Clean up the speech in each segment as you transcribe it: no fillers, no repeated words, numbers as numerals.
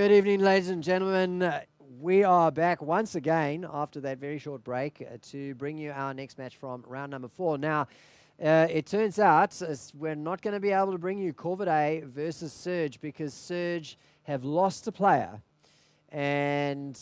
Good evening, ladies and gentlemen. We are back once again after that very short break to bring you our next match from round number 4. Now, it turns out we're not going to be able to bring you Corvidae versus Surge because Surge have lost a player, and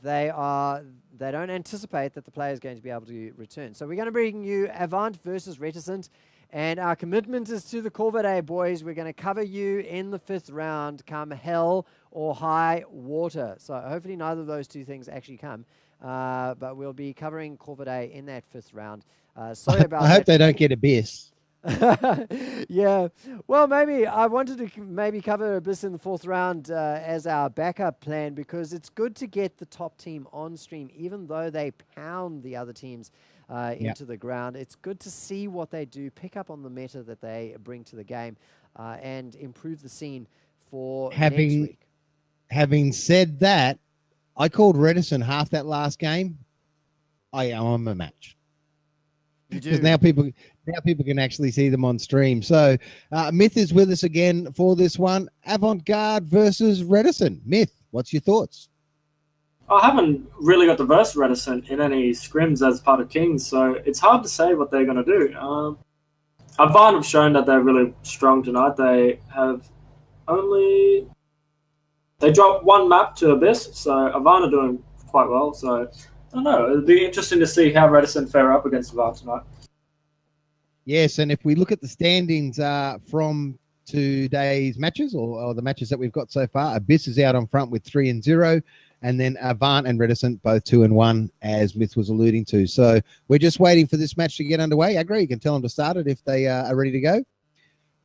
they don't anticipate that the player is going to be able to return. So we're going to bring you Avant versus Reticent. And our commitment is to the Corvidae boys. We're going to cover you in the 5th round, come hell or high water. So hopefully neither of those two things actually come. But we'll be covering Corvidae in that 5th round. Sorry about that. I hope they don't get Abyss. Yeah. Well, maybe I wanted to cover Abyss in the 4th round as our backup plan because it's good to get the top team on stream, even though they pound the other teams into the ground. It's good to see what they do, pick up on the meta that they bring to the game, and improve the scene for next week. Having said that, I called Reticent half that last game. I am on a match. Because now people can actually see them on stream. So Myth is with us again for this one. Avant-Garde versus Reticent. Myth, what's your thoughts? I haven't really got to verse Reticent in any scrims as part of Kings, so it's hard to say what they're going to do. Avant have shown that they're really strong tonight. They dropped one map to Abyss, so Avant are doing quite well. So I don't know. It'll be interesting to see how Reticent fare up against Avant tonight. Yes, and if we look at the standings from today's matches or the matches that we've got so far, Abyss is out on front with 3-0. And then Avant and Reticent, both 2-1, as Myth was alluding to. So we're just waiting for this match to get underway. Agri, you can tell them to start it if they are ready to go.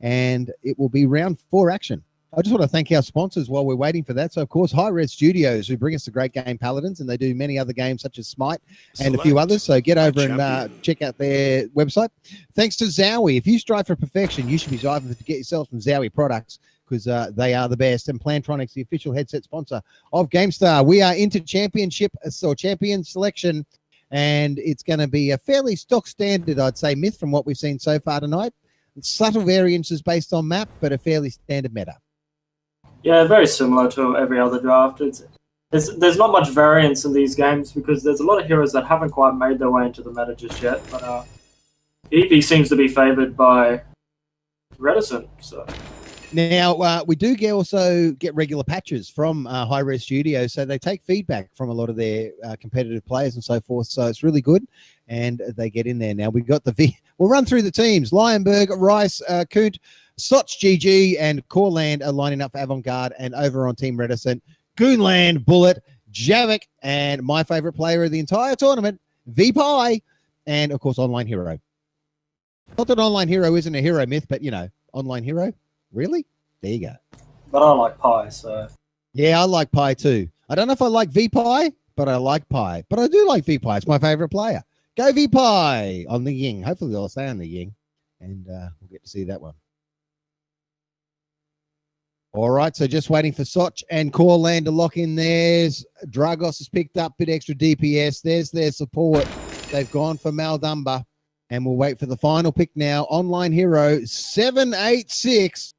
And it will be round 4 action. I just want to thank our sponsors while we're waiting for that. So, of course, Hi-Res Studios, who bring us the great game Paladins, and they do many other games such as Smite and a few others. So get over and check out their website. Thanks to Zowie. If you strive for perfection, you should be striving to get yourself some Zowie products, because they are the best. And Plantronics, the official headset sponsor of GameStar. We are into championship or champion selection, and it's going to be a fairly stock standard, I'd say, Myth, from what we've seen so far tonight. Subtle variances based on map, but a fairly standard meta. Yeah, very similar to every other draft. There's not much variance in these games because there's a lot of heroes that haven't quite made their way into the meta just yet. But EP seems to be favored by Reticent, so... Now, we do also get regular patches from Hi-Res Studios, so they take feedback from a lot of their competitive players and so forth, so it's really good, and they get in there. Now, we've got we'll run through the teams. Lionberg, Rice, Kunt, Soch, GG, and Corland are lining up for Avant-Garde, and over on Team Reticent, Goonland, Bullet, Javik, and my favorite player of the entire tournament, VPie, and, of course, Online Hero. Not that Online Hero isn't a hero, Myth, but, Online Hero. Really? There you go. But I like Pie, so... Yeah, I like Pie too. I don't know if I like VPie, but I like Pie. But I do like VPie. It's my favorite player. Go VPie on the Ying. Hopefully they'll stay on the Ying, and we'll get to see that one. All right, so just waiting for Soch and Corland to lock in theirs. Dragos has picked up a bit extra DPS. There's their support. They've gone for Maldumba, and we'll wait for the final pick now. Online Hero 786.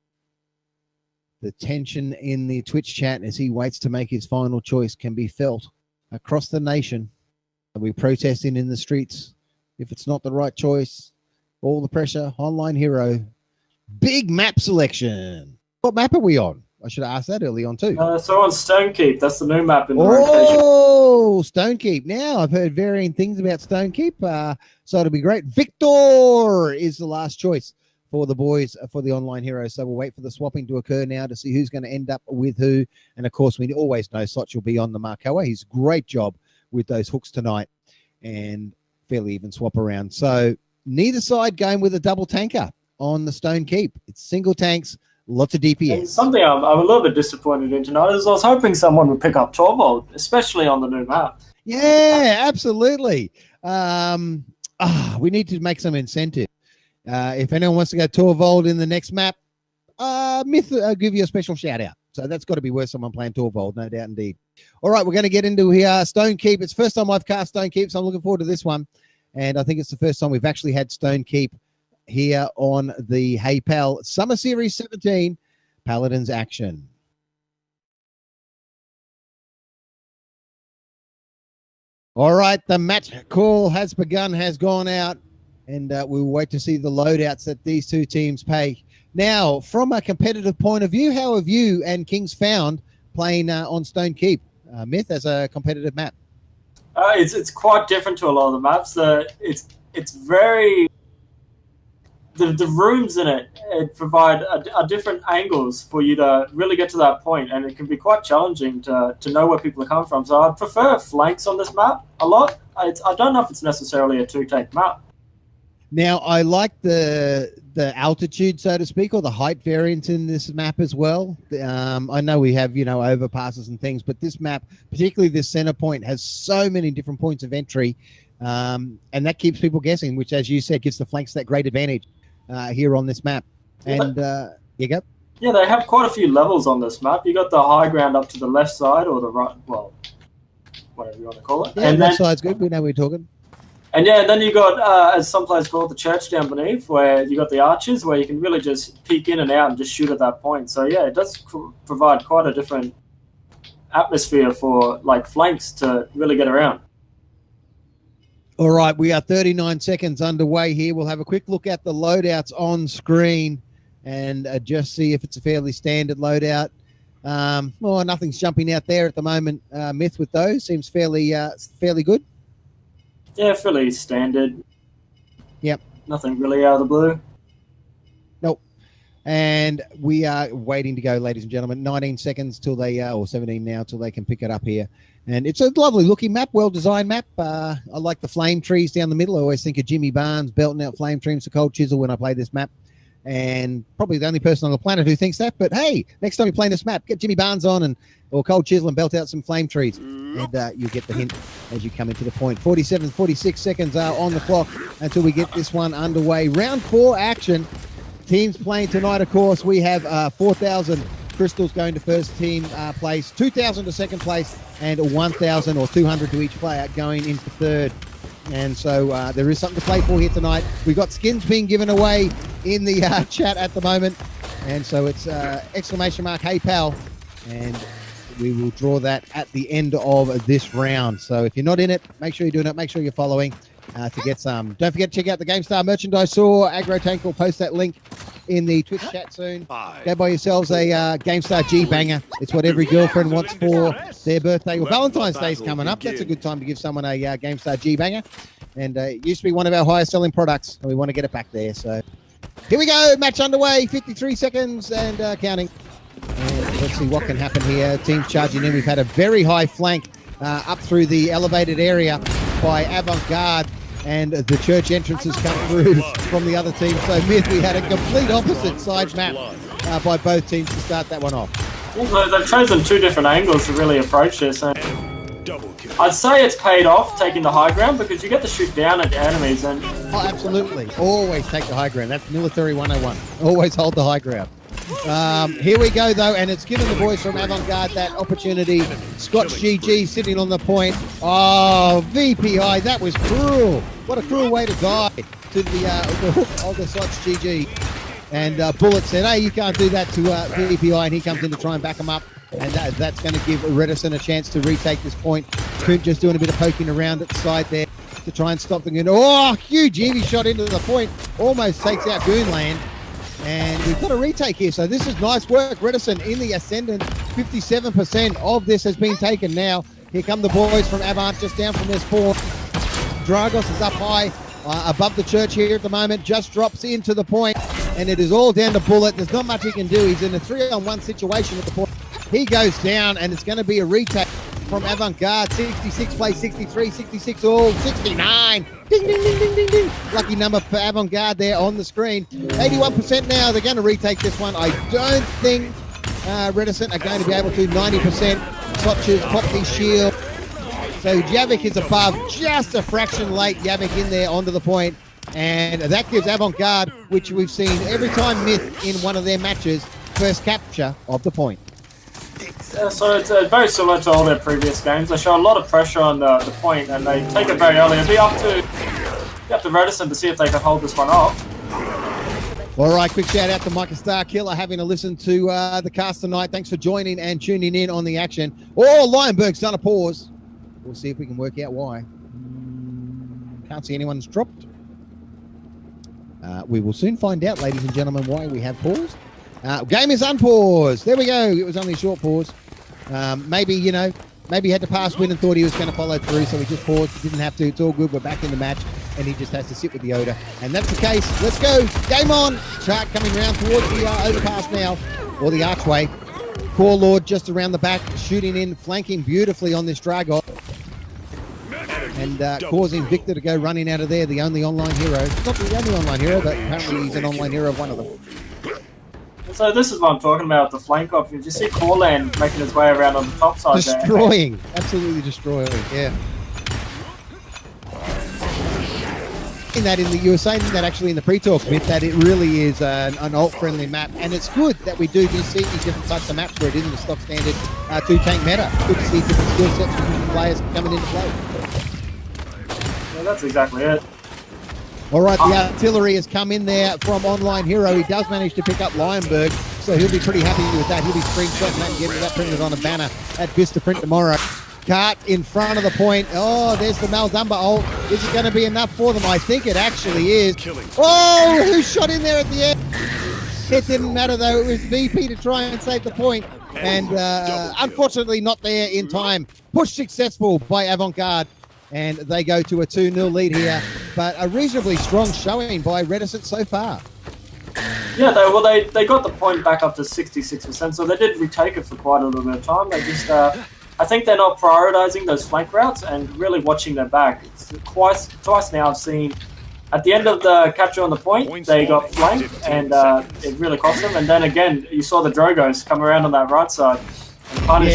The tension in the Twitch chat as he waits to make his final choice can be felt across the nation. Are we protesting in the streets? If it's not the right choice, all the pressure. Online Hero. Big map selection. What map are we on? I should have asked that early on too. So on Stonekeep, that's the new map in the rotation. Oh, Stonekeep. Now, I've heard varying things about Stonekeep, so it'll be great. Victor is the last choice for the boys for the Online Heroes. So we'll wait for the swapping to occur now to see who's going to end up with who. And, of course, we always know Soch will be on the Markoa. He's a great job with those hooks tonight and fairly even swap around. So neither side going with a double tanker on the Stonekeep. It's single tanks. Lots of DPS. And something I'm a little bit disappointed in tonight is I was hoping someone would pick up Torvald, especially on the new map. Yeah, absolutely. We need to make some incentive. If anyone wants to go Torvald in the next map, Myth, I'll give you a special shout out. So that's got to be worth someone playing Torvald, no doubt indeed. All right, we're going to get into here. Stonekeep. It's the first time I've cast Stonekeep, so I'm looking forward to this one. And I think it's the first time we've actually had Stonekeep here on the HEYPAL Summer Series 17 Paladins action. All right, the match call has begun, has gone out, and we'll wait to see the loadouts that these two teams pay. Now, from a competitive point of view, how have you and Kings found playing on Stone Keep, Myth, as a competitive map? It's quite different to a lot of the maps. It's very the rooms in it provide a different angles for you to really get to that point, and it can be quite challenging to know where people are coming from. So I prefer flanks on this map a lot. I don't know if it's necessarily a two-take map. Now, I like the altitude, so to speak, or the height variance in this map as well. I know we have, overpasses and things, but this map, particularly this center point, has so many different points of entry, and that keeps people guessing, which, as you said, gives the flanks that great advantage here on this map. And you go. Yeah, they have quite a few levels on this map. You got the high ground up to the left side, or the right, well, whatever you want to call it. Yeah, and left side's good. We know we're talking. And yeah, then you got, as some players call it, the church down beneath, where you got the arches, where you can really just peek in and out and just shoot at that point. So yeah, it does provide quite a different atmosphere for flanks to really get around. All right, we are 39 seconds underway here. We'll have a quick look at the loadouts on screen and just see if it's a fairly standard loadout. Nothing's jumping out there at the moment. Myth with those seems fairly good. Yeah, fairly standard. Yep. Nothing really out of the blue. Nope. And we are waiting to go, ladies and gentlemen. 19 seconds till they, or 17 now, till they can pick it up here. And it's a lovely looking map, well-designed map. I like the flame trees down the middle. I always think of Jimmy Barnes belting out flame trees to Cold Chisel when I play this map. And probably the only person on the planet who thinks that. But hey, next time you're playing this map, get Jimmy Barnes on or Cold Chisel and belt out some flame trees. And you'll get the hint as you come into the point. 46 seconds are on the clock until we get this one underway. Round 4 action. Teams playing tonight, of course. We have 4,000 crystals going to first team place, 2,000 to second place, and 1,000 or 200 to each player going into third. And so there is something to play for here tonight. We've got skins being given away in the chat at the moment. And so it's exclamation mark HEYPAL. And we will draw that at the end of this round. So if you're not in it, make sure you're doing it. Make sure you're following to get some. Don't forget to check out the GameStar merchandise store. Aggro Tank will post that link in the Twitch chat soon. Go buy yourselves a GameStar G-Banger. It's what every girlfriend wants for their birthday. Well, Valentine's Day's coming up. That's a good time to give someone a GameStar G-Banger. And it used to be one of our highest selling products, and we want to get it back there. So here we go. Match underway. 53 seconds and counting. And let's see what can happen here. Teams charging in. We've had a very high flank up through the elevated area by Avant Garde. And the church entrances come through from the other team. So, Myth, we had a complete opposite side map by both teams to start that one off. Well, they've chosen two different angles to really approach this. And I'd say it's paid off taking the high ground because you get to shoot down at the enemies. And oh, absolutely. Always take the high ground. That's military 101. Always hold the high ground. Here we go, though, and it's given the boys from Avant Garde that opportunity. Scotch GG sitting on the point. Oh, VPI, that was cruel. What a cruel way to die to the hook of the Scotch GG. And Bullet said, hey, you can't do that to VPI, and he comes in to try and back him up. And that's going to give Reticent a chance to retake this point. Coont just doing a bit of poking around at the side there to try and stop the Goon. Oh, huge Eevee shot into the point. Almost takes out Goonland. And we've got a retake here, so this is nice work. Reticent in the ascendant. 57% of this has been taken now. Here come the boys from Avant, just down from their spawn. Dragos is up high above the church here at the moment. Just drops into the point, and it is all down to Bullet. There's not much he can do. He's in a 3-on-1 situation at the point. He goes down, and it's going to be a retake from Avant Garde. 66 plays 63, 66 all, 69. Ding, ding, ding, ding, ding, ding. Lucky number for Avant Garde there on the screen. 81% now. They're going to retake this one. I don't think Reticent are going to be able to. 90%. Sotches pop the shield. So Javik is above, just a fraction late. Javik in there onto the point. And that gives Avant Garde, which we've seen every time Myth in one of their matches, first capture of the point. So it's very similar to all their previous games. They show a lot of pressure on the point, and they take it very early. It'll be up to Reticent to see if they can hold this one off. All right, quick shout out to Micah Star Killer having a listen to the cast tonight. Thanks for joining and tuning in on the action. Oh, Lionberg's done a pause. We'll see if we can work out why. Can't see anyone's dropped. We will soon find out, ladies and gentlemen, why we have paused. Game is unpaused. There we go. It was only a short pause. Maybe he had to pass win and thought he was going to follow through, so he just paused. He didn't have to. It's all good. We're back in the match, and he just has to sit with the Oda. And that's the case. Let's go. Game on. Shark coming around towards the overpass now, or the archway. Core Lord just around the back, shooting in, flanking beautifully on this Dragon. And causing Victor to go running out of there, the only online hero. Not the only online hero, but apparently he's an online hero of one of them. So this is what I'm talking about, the flank options. You see Corland making his way around on the top side destroying, there. Absolutely destroying, yeah. You were saying that actually in the pre-talk, Myth, that it really is an alt-friendly map, and it's good that we do see these different types of maps where it isn't the stock standard two-tank meta. Good to see different skill sets from different players coming into play. Yeah, that's exactly it. All right, the artillery has come in there from Online Hero. He does manage to pick up Lionberg, so he'll be pretty happy with that. He'll be screenshotting that and getting that printed on a banner at Vista Print tomorrow. Cart in front of the point. Oh, there's the Maldumba ult. Is it going to be enough for them? I think it actually is. Oh, who shot in there at the end? It didn't matter, though. It was VP to try and save the point. And unfortunately not there in time. Push successful by Avant-Garde. And they go to a 2-0 lead here. But a reasonably strong showing by Reticent so far. Yeah, they got the point back up to 66%, so they did retake it for quite a little bit of time. They just, I think they're not prioritizing those flank routes and really watching their back. It's twice now I've seen, at the end of the capture on the point, they got flanked and it really cost them. And then again, you saw the Drogos come around on that right side and punish.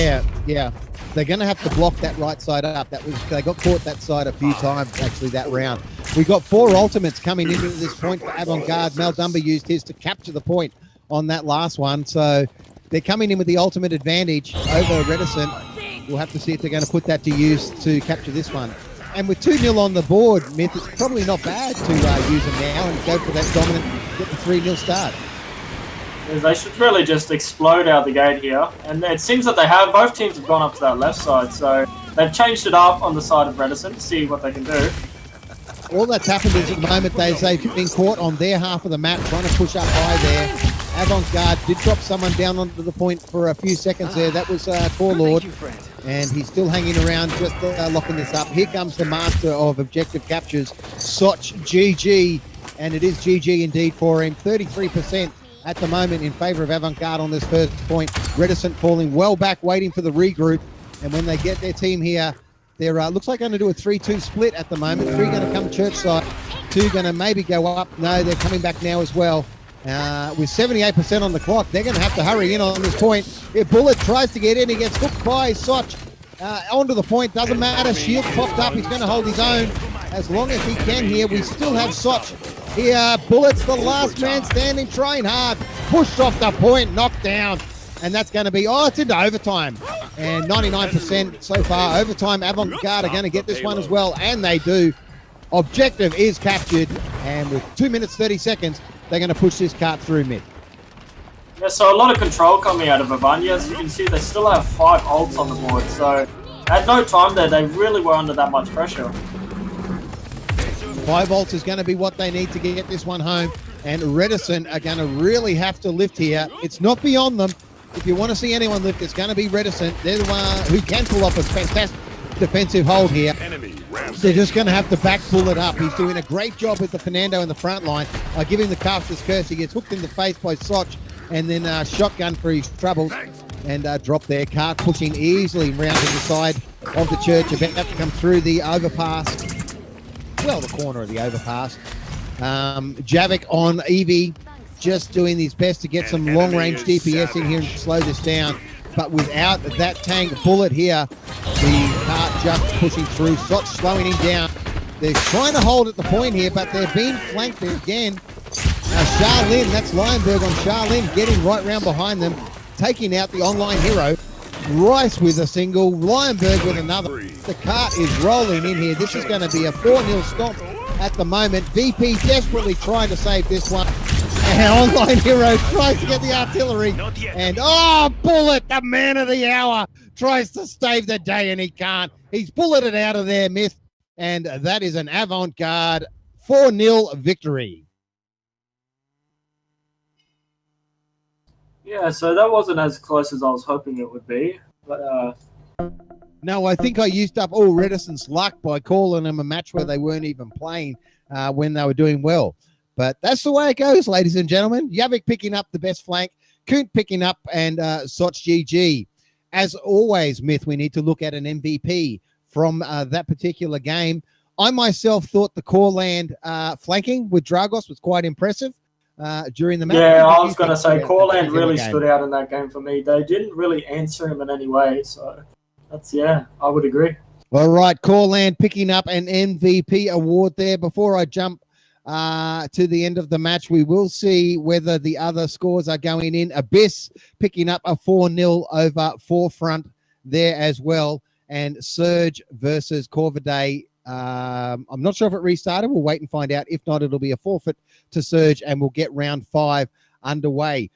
Yeah. They're going to have to block that right side up. They got caught that side a few times, actually, that round. We got 4 ultimates coming into this point for Avant-Garde. Maldumba used his to capture the point on that last one. So they're coming in with the ultimate advantage over Reticent. We'll have to see if they're going to put that to use to capture this one. And with 2-0 on the board, Myth, it's probably not bad to use them now and go for that dominant, get the 3-0 start. They should really just explode out the gate here. And it seems that both teams have gone up to that left side, so they've changed it up on the side of Reticent to see what they can do. All that's happened is at the moment they've been caught on their half of the map, trying to push up high there. Avant-Garde did drop someone down onto the point for a few seconds there. That was Core Lord, and he's still hanging around, just locking this up. Here comes the master of objective captures, Soch GG, and it is GG indeed for him. 33% at the moment in favor of Avant-Garde on this first point. Reticent falling well back, waiting for the regroup, and when they get their team here, they're looks like going to do a 3-2 split at the moment. 3 going to come church side, 2 going to maybe go up. No, they're coming back now as well. With 78% on the clock, they're going to have to hurry in on this point. If Bullet tries to get in, he gets hooked by Soch onto the point. Doesn't matter. Shield popped up. He's going to hold his own as long as he can here. We still have Soch here. Bullet's the last man standing, trying hard. Pushed off the point, knocked down. And that's going to be, it's into overtime. And 99% so far. Overtime, Avant-Garde are going to get this one as well. And they do. Objective is captured. And with 2 minutes, 30 seconds, they're going to push this cart through mid. Yeah, so a lot of control coming out of Avant. As you can see, they still have 5 ults on the board. So at no time there, they really were under that much pressure. 5 ults is going to be what they need to get this one home. And Reticent are going to really have to lift here. It's not beyond them. If you want to see anyone lift, it's going to be Reticent. They're the one who can pull off a fantastic defensive hold here. They're just going to have to back pull it up. He's doing a great job with the Fernando in the front line. I give him the caster's curse. He gets hooked in the face by Soch and then shotgun for his troubles and drop there. Cart pushing easily round to the side of the church. About to come through the overpass. Well, the corner of the overpass. Javik on Eevee, just doing his best to get some long-range DPS in here and slow this down. But without that tank Bullet here, the cart just pushing through. Soch slowing him down. They're trying to hold at the point here, but they're being flanked again. Charlene, that's Lionberg on Charlene, getting right round behind them, taking out the online hero. Rice with a single, Lionberg with another. The cart is rolling in here. This is going to be a 4-0 stomp at the moment. VP desperately trying to save this one. And Online Hero tries to get the artillery. And Bullet, the man of the hour, tries to save the day and he can't. He's bulleted out of there, Myth. And that is an Avant Garde 4-0 victory. Yeah, so that wasn't as close as I was hoping it would be. But No, I think I used up all Reticent's luck by calling them a match where they weren't even playing when they were doing well. But that's the way it goes, ladies and gentlemen. Yavik picking up the best flank, Kunt picking up, and Soch GG. As always, Myth, we need to look at an MVP from that particular game. I myself thought the Coreland flanking with Dragos was quite impressive during the match. Yeah, I was going to say, Coreland really stood out in that game for me. They didn't really answer him in any way, so I would agree. All right, Coreland picking up an MVP award there. Before I jump to the end of the match, we will see whether the other scores are going in. Abyss picking up a 4-0 over Forefront there as well. And Surge versus Corvidae. I'm not sure if it restarted. We'll wait and find out. If not, it'll be a forfeit to Surge, and we'll get round 5 underway.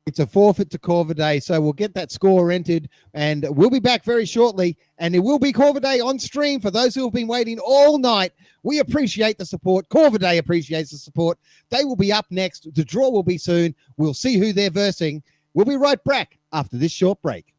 It's a forfeit to Corvidae, so we'll get that score entered, and we'll be back very shortly, and it will be Corvidae on stream for those who have been waiting all night. We appreciate the support. Corvidae appreciates the support. They will be up next. The draw will be soon. We'll see who they're versing. We'll be right back after this short break.